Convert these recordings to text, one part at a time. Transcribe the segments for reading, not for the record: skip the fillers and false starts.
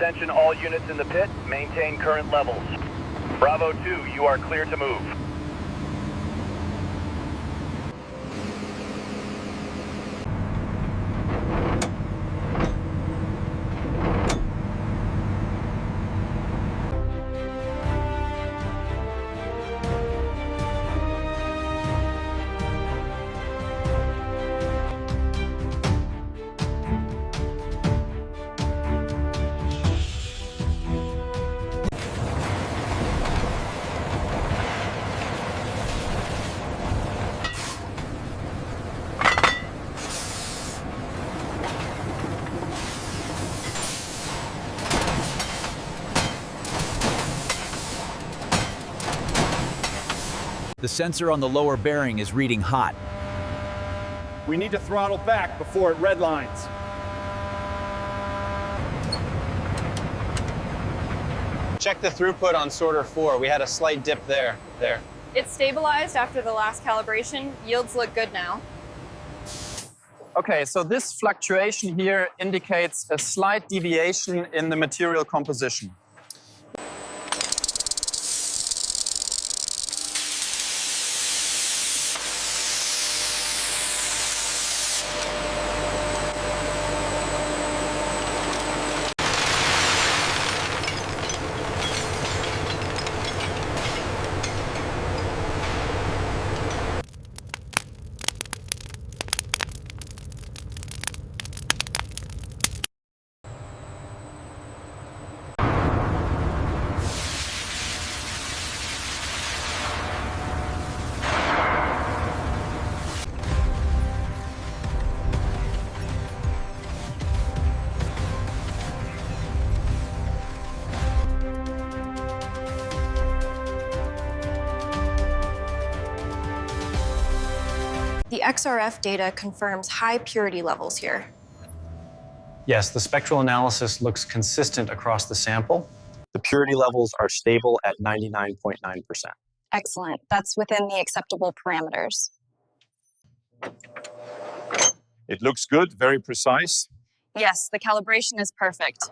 Attention all units in the pit, maintain current levels. Bravo 2, you are clear to move. The sensor on the lower bearing is reading hot. We need to throttle back before it redlines. Check the throughput on sorter 4. We had a slight dip there. It's stabilized after the last calibration. Yields look good now. Okay, so this fluctuation here indicates a slight deviation in the material composition. The XRF data confirms high purity levels here. Yes, the spectral analysis looks consistent across the sample. The purity levels are stable at 99.9%. Excellent. That's within the acceptable parameters. It looks good, very precise. Yes, the calibration is perfect.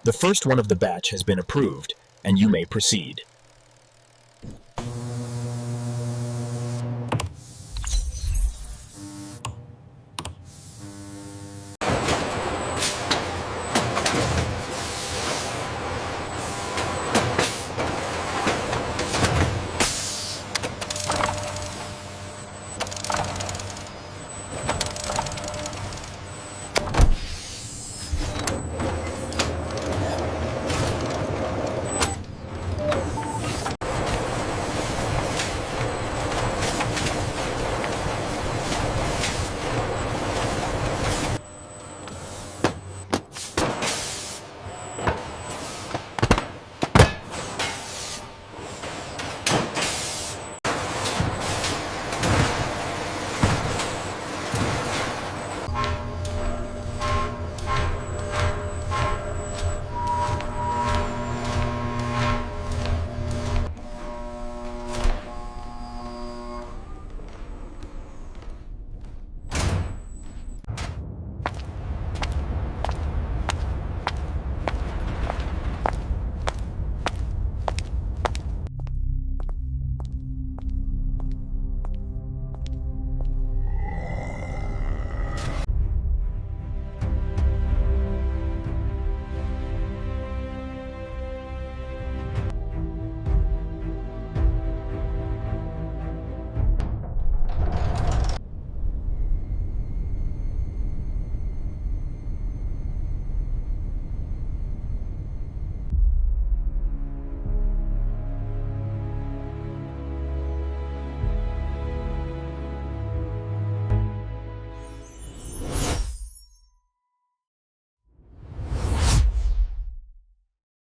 The first one of the batch has been approved, and you may proceed.